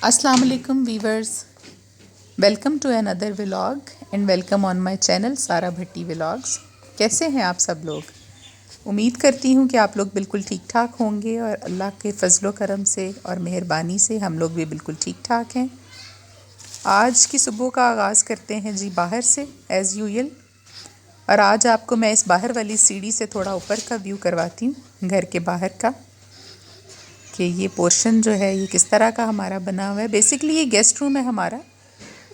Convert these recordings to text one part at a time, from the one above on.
अस्सलाम वालेकुम viewers, welcome to another vlog and welcome on my channel Sara Bhatti vlogs. कैसे हैं आप सब लोग? उम्मीद करती हूँ कि आप लोग बिल्कुल ठीक ठाक होंगे और अल्लाह के फजलो करम से और मेहरबानी से हम लोग भी बिल्कुल ठीक ठाक हैं। आज की सुबह का आगाज़ करते हैं जी बाहर से एज़ यूजुअल। और आज आपको मैं इस बाहर वाली सीढ़ी से थोड़ा ऊपर का व्यू करवाती हूँ, घर के बाहर का, कि ये पोर्शन जो है ये किस तरह का हमारा बना हुआ है। बेसिकली ये गेस्ट रूम है हमारा,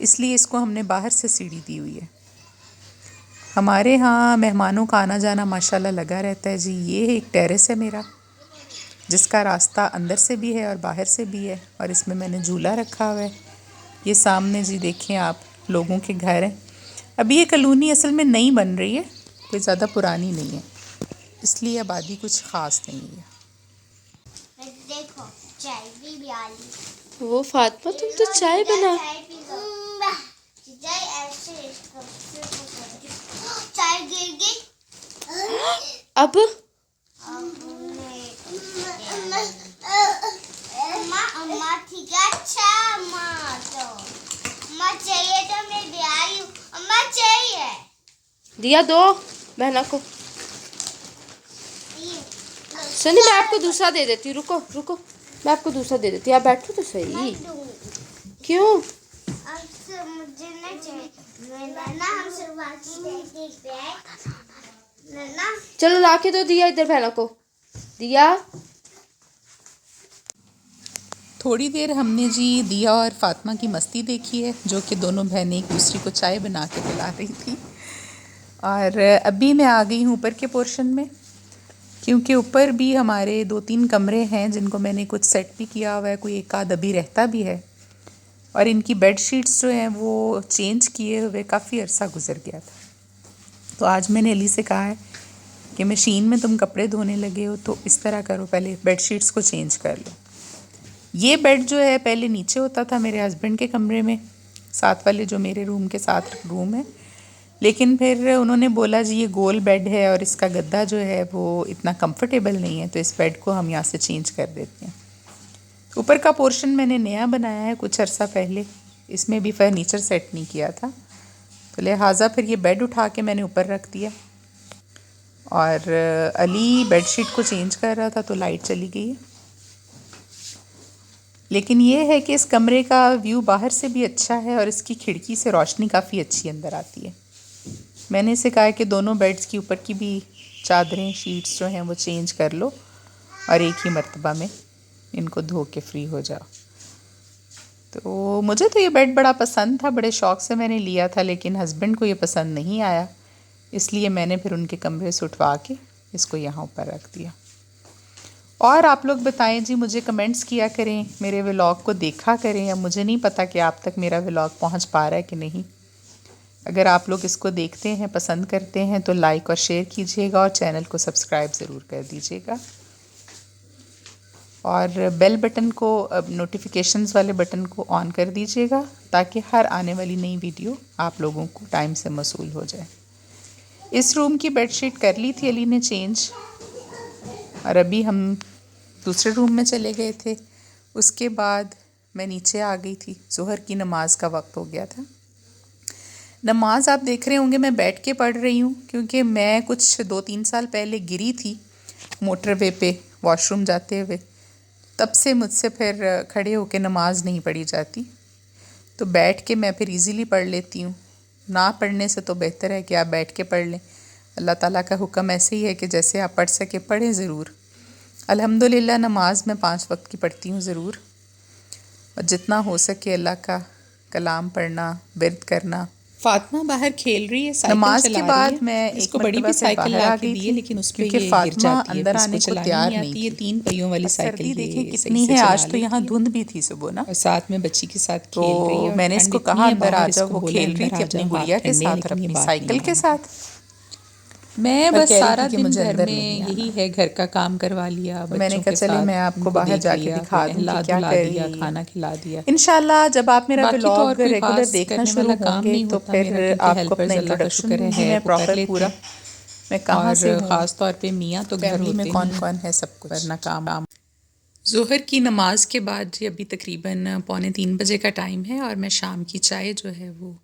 इसलिए इसको हमने बाहर से सीढ़ी दी हुई है। हमारे यहाँ मेहमानों का आना जाना माशाल्लाह लगा रहता है जी। ये एक टेरेस है मेरा, जिसका रास्ता अंदर से भी है और बाहर से भी है, और इसमें मैंने झूला रखा हुआ है। ये सामने जी देखें आप, लोगों के घर हैं। अभी ये कॉलोनी असल में नई बन रही है, कोई ज़्यादा पुरानी नहीं है, इसलिए आबादी कुछ ख़ास नहीं है। देखो चाय भी आली। वो फातिमा तुम तो चाय बना। चाय गिर गई। अब अम्मा ठीक है। अच्छा अम्मा तो अम्मा चाहिए तो मैं ले आई हूँ। अम्मा चाहिए दिया दो बहना को। सनी मैं आपको दूसरा दे देती हूँ, रुको रुको, मैं आपको दूसरा दे देती हूँ, आप बैठो तो सही। क्यों? मुझे नहीं चाहिए ना, हम शुरुआती ना। चलो लाके दो दिया इधर बहना को। दिया थोड़ी देर हमने जी दिया और फातिमा की मस्ती देखी है, जो कि दोनों बहनें एक दूसरी को चाय बना के पिला रही थी। और अभी मैं आ गई हूँ ऊपर के पोर्शन में, क्योंकि ऊपर भी हमारे 2-3 कमरे हैं जिनको मैंने कुछ सेट भी किया हुआ है, कोई एक आध अभी रहता भी है। और इनकी बेड शीट्स जो हैं वो चेंज किए हुए काफ़ी अरसा गुजर गया था। तो आज मैंने अली से कहा है कि मशीन में तुम कपड़े धोने लगे हो तो इस तरह करो, पहले बेड शीट्स को चेंज कर लो। ये बेड जो है पहले नीचे होता था मेरे हस्बैंड के कमरे में, साथ वाले जो मेरे रूम के साथ रूम है, लेकिन फिर उन्होंने बोला जी ये गोल बेड है और इसका गद्दा जो है वो इतना कंफर्टेबल नहीं है, तो इस बेड को हम यहाँ से चेंज कर देते हैं। ऊपर का पोर्शन मैंने नया बनाया है कुछ अर्सा पहले, इसमें भी फर्नीचर सेट नहीं किया था, तो लिहाजा फिर ये बेड उठा के मैंने ऊपर रख दिया। और अली बेडशीट को चेंज कर रहा था तो लाइट चली गई है। लेकिन ये है कि इस कमरे का व्यू बाहर से भी अच्छा है और इसकी खिड़की से रोशनी काफ़ी अच्छी अंदर आती है। मैंने इसे कहा कि दोनों बेड्स की ऊपर की भी चादरें शीट्स जो हैं वो चेंज कर लो और एक ही मर्तबा में इनको धो के फ्री हो जाओ। तो मुझे तो ये बेड बड़ा पसंद था, बड़े शौक़ से मैंने लिया था, लेकिन हस्बैंड को ये पसंद नहीं आया, इसलिए मैंने फिर उनके कमरे से उठवा के इसको यहाँ ऊपर रख दिया। और आप लोग बताएं जी, मुझे कमेंट्स किया करें, मेरे व्लॉग को देखा करें। अब मुझे नहीं पता कि आप तक मेरा व्लॉग पहुँच पा रहा है कि नहीं। अगर आप लोग इसको देखते हैं, पसंद करते हैं तो लाइक और शेयर कीजिएगा और चैनल को सब्सक्राइब ज़रूर कर दीजिएगा। और बेल बटन को, नोटिफिकेशंस वाले बटन को ऑन कर दीजिएगा, ताकि हर आने वाली नई वीडियो आप लोगों को टाइम से मौसूल हो जाए। इस रूम की बेडशीट कर ली थी अली ने चेंज, और अभी हम दूसरे रूम में चले गए थे। उसके बाद मैं नीचे आ गई थी, ज़ोहर की नमाज का वक्त हो गया था। नमाज आप देख रहे होंगे मैं बैठ के पढ़ रही हूँ, क्योंकि मैं कुछ 2-3 साल पहले गिरी थी मोटरवे पे वॉशरूम जाते हुए, तब से मुझसे फिर खड़े होकर नमाज नहीं पढ़ी जाती। तो बैठ के मैं फिर इजीली पढ़ लेती हूँ। ना पढ़ने से तो बेहतर है कि आप बैठ के पढ़ लें। अल्लाह ताला का हुक्म ऐसे ही है कि जैसे आप पढ़ सके पढ़ें ज़रूर। अल्हम्दुलिल्लाह नमाज मैं 5 वक्त की पढ़ती हूँ ज़रूर, और जितना हो सके अल्लाह का कलाम पढ़ना, विर्द करना। फातिमा बाहर खेल रही है, नमाज के बाद मैं इसको बड़ी भी साइकिल ला के दी है, लेकिन उस पे ये फातिमा अंदर आने को तैयार नहीं थी। ये 3 पहियों वाली साइकिल, सर्दी देखें कितनी है, आज तो यहाँ धुंध भी थी सुबह ना, और साथ में बच्ची के साथ खेल रही है। मैंने इसको कहा अंदर आ जाओ, वो खेल रही थी अपनी गुड़िया के साथ और अपनी साइकिल के साथ। मैं बस सारा दिन घर में यही है, घर का काम करवा लिया, मैंने कहा चले मैं आपको बाहर जाके दिखा दूं कि क्या कर रही है, खाना खिला दिया। इंशाल्लाह जब आप मेरा व्लॉग रेगुलर देखना शुरू होंगे तो फिर आपको अपना इंट्रोडक्शन दूंगी मैं प्रॉपर पूरा, मैं कहाँ से हूँ, ख़ास तौर पे मियाँ तो घर में कौन कौन है सब कुछ, वरना काम। ज़ोहर की नमाज के बाद जी अभी तकरीबन 2:45 का टाइम है और मैं शाम की चाय जो है वो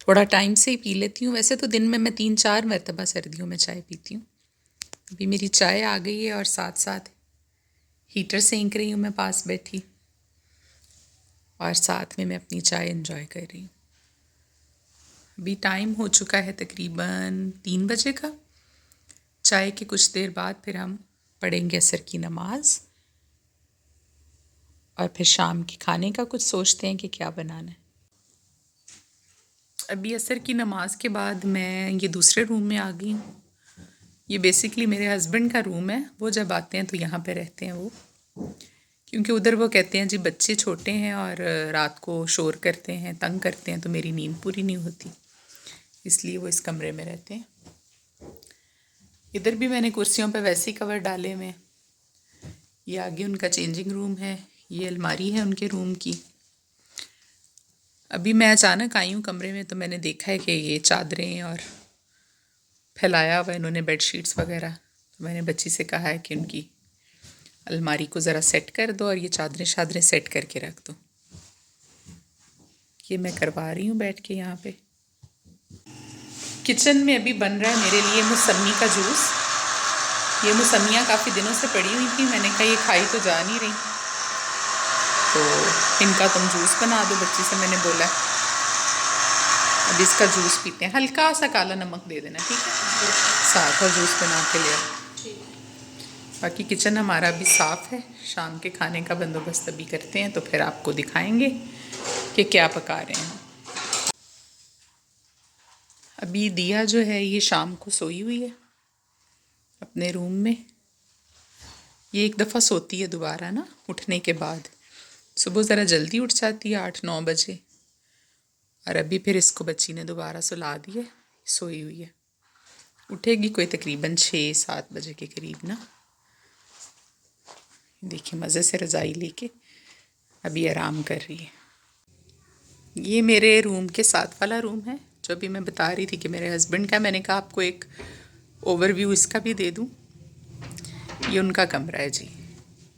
थोड़ा टाइम से ही पी लेती हूँ। वैसे तो दिन में मैं 3-4 मरतबा सर्दियों में चाय पीती हूँ। अभी मेरी चाय आ गई है और साथ साथ हीटर सेंक रही हूँ मैं पास बैठी, और साथ में मैं अपनी चाय एंजॉय कर रही हूँ। अभी टाइम हो चुका है तकरीबन 3 बजे का। चाय के कुछ देर बाद फिर हम पढ़ेंगे असर की नमाज और फिर शाम के खाने का कुछ सोचते हैं कि क्या बनाना है। अभी असर की नमाज के बाद मैं ये दूसरे रूम में आ गई हूँ। ये बेसिकली मेरे हस्बैंड का रूम है। वो जब आते हैं तो यहाँ पे रहते हैं वो, क्योंकि उधर वो कहते हैं जी बच्चे छोटे हैं और रात को शोर करते हैं, तंग करते हैं, तो मेरी नींद पूरी नहीं होती, इसलिए वो इस कमरे में रहते हैं। इधर भी मैंने कुर्सियों पे वैसे ही कवर डाले हुए हैं। ये आगे उनका चेंजिंग रूम है, ये अलमारी है उनके रूम की। अभी मैं अचानक आई हूँ कमरे में तो मैंने देखा है कि ये चादरें और फैलाया हुआ इन्होंने बेडशीट्स वगैरह। तो मैंने बच्ची से कहा है कि उनकी अलमारी को ज़रा सेट कर दो और ये चादरें शादरें सेट करके रख दो। ये मैं करवा रही हूँ बैठ के यहाँ पे। किचन में अभी बन रहा है मेरे लिए मौसमी का जूस। ये मौसमियाँ काफ़ी दिनों से पड़ी हुई थी, मैंने कहा ये खाई तो जा नहीं रही, तो इनका तुम जूस बना दो, बच्ची से मैंने बोला। अब इसका जूस पीते हैं। हल्का सा काला नमक दे देना, ठीक है, साथ और जूस बना के ले आओ। बाकी किचन हमारा अभी साफ़ है। शाम के खाने का बंदोबस्त अभी करते हैं तो फिर आपको दिखाएंगे कि क्या पका रहे हैं। अभी दिया जो है ये शाम को सोई हुई है अपने रूम में। ये एक दफ़ा सोती है दोबारा ना उठने के बाद। सुबह ज़रा जल्दी उठ जाती है 8-9 बजे, और अभी फिर इसको बच्ची ने दोबारा सुला दी है, सोई हुई है। उठेगी कोई तकरीबन 6-7 बजे के करीब ना। देखिए मज़े से रज़ाई लेके अभी आराम कर रही है। ये मेरे रूम के साथ वाला रूम है जो अभी मैं बता रही थी कि मेरे हस्बैंड का। मैंने कहा आपको एक ओवरव्यू इसका भी दे दूँ। ये उनका कमरा है जी।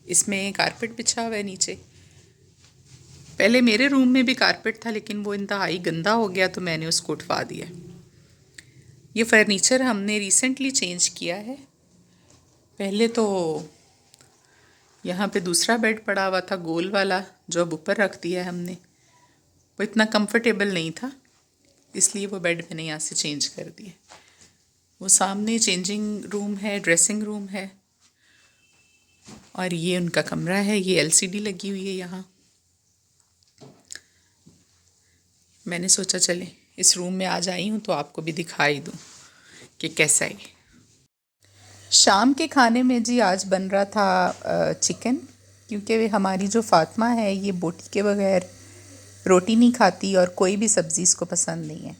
इसमें कारपेट बिछा हुआ है नीचे। पहले मेरे रूम में भी कारपेट था लेकिन वो इंतहाई गंदा हो गया तो मैंने उसको उठवा दिया। ये फर्नीचर हमने रिसेंटली चेंज किया है। पहले तो यहाँ पे दूसरा बेड पड़ा हुआ था गोल वाला जो अब ऊपर रख दिया है हमने। वो इतना कंफर्टेबल नहीं था, इसलिए वो बेड मैंने यहाँ से चेंज कर दिया। वो सामने चेंजिंग रूम है, ड्रेसिंग रूम है, और ये उनका कमरा है। ये एलसीडी लगी हुई है यहाँ। मैंने सोचा चले इस रूम में आज आई हूँ तो आपको भी दिखाई दूँ कि कैसा है। शाम के खाने में जी आज बन रहा था चिकन, क्योंकि हमारी जो फातिमा है ये बोटी के बगैर रोटी नहीं खाती और कोई भी सब्ज़ी इसको पसंद नहीं है।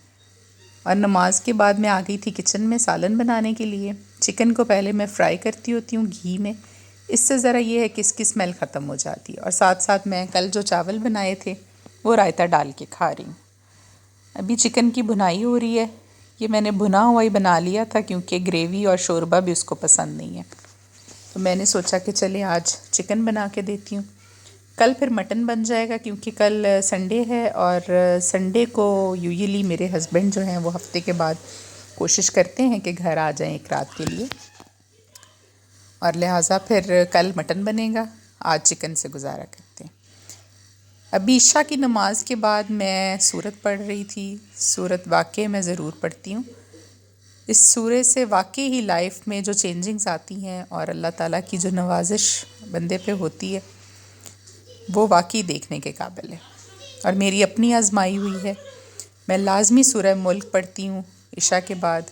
और नमाज के बाद मैं आ गई थी किचन में सालन बनाने के लिए। चिकन को पहले मैं फ्राई करती होती हूँ घी में, इससे ज़रा ये है कि इसकी स्मेल ख़त्म हो जाती है। और साथ साथ मैं कल जो चावल बनाए थे वो रायता डाल के खा रही हूँ। अभी चिकन की भुनाई हो रही है। ये मैंने भुना हुआ ही बना लिया था क्योंकि ग्रेवी और शोरबा भी उसको पसंद नहीं है, तो मैंने सोचा कि चले आज चिकन बना के देती हूँ। कल फिर मटन बन जाएगा क्योंकि कल संडे है, और संडे को यूजुअली मेरे हस्बैंड जो हैं वो हफ्ते के बाद कोशिश करते हैं कि घर आ जाएं एक रात के लिए, और लिहाजा फिर कल मटन बनेगा, आज चिकन से गुजारा करते हैं। अभी इशा की नमाज के बाद मैं सूरत पढ़ रही थी। सूरत वाक़ई मैं ज़रूर पढ़ती हूँ। इस सूरत से वाकई ही लाइफ में जो चेंजिंग्स आती हैं और अल्लाह ताला की जो नवाजिश बंदे पे होती है वो वाकई देखने के काबिल है, और मेरी अपनी आजमाई हुई है। मैं लाजमी सूरह मुल्क पढ़ती हूँ इशा के बाद।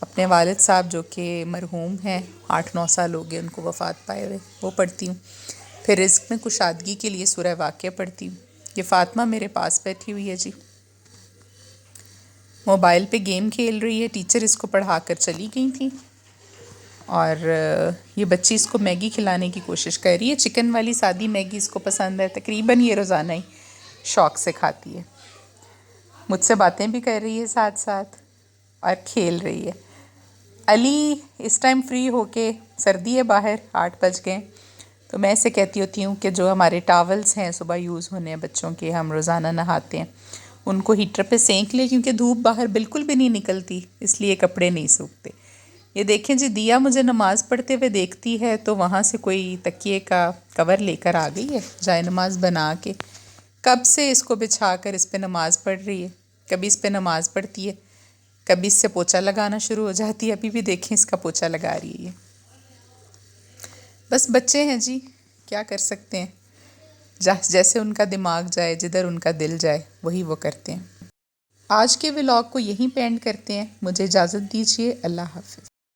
अपने वालिद साहब जो कि मरहूम हैं, 8-9 साल हो गए उनको वफ़ात पाए हुए, वो पढ़ती हूँ। फिर रिज़्क़ में कुशादगी के लिए सूरह वाक़िया पढ़ती हूँ। ये फ़ातिमा मेरे पास बैठी हुई है जी, मोबाइल पे गेम खेल रही है। टीचर इसको पढ़ा कर चली गई थी, और ये बच्ची इसको मैगी खिलाने की कोशिश कर रही है। चिकन वाली सादी मैगी इसको पसंद है, तकरीबन ये रोज़ाना ही शौक़ से खाती है। मुझसे बातें भी कर रही है साथ साथ और खेल रही है। अली इस टाइम फ्री होके, सर्दी है बाहर, 8 बज गए, तो मैं ऐसे कहती होती हूँ कि जो हमारे टावल्स हैं सुबह यूज़ होने हैं बच्चों के, हम रोज़ाना नहाते हैं, उनको हीटर पे सेंक लें क्योंकि धूप बाहर बिल्कुल भी नहीं निकलती, इसलिए कपड़े नहीं सूखते। ये देखें जी, दिया मुझे नमाज़ पढ़ते हुए देखती है तो वहाँ से कोई तकिए का कवर लेकर आ गई है, जाए नमाज़ बना के। कब से इसको बिछा कर इस पर नमाज़ पढ़ रही है, कभी इस पर नमाज़ पढ़ती है, कभी इससे पोछा लगाना शुरू हो जाती है। अभी भी देखें इसका पोछा लगा रही है ये। बस बच्चे हैं जी, क्या कर सकते हैं, जैसे उनका दिमाग जाए, जिधर उनका दिल जाए वही वो करते हैं। आज के व्लॉग को यहीं पे एंड करते हैं। मुझे इजाज़त दीजिए। अल्लाह हाफ़िज़।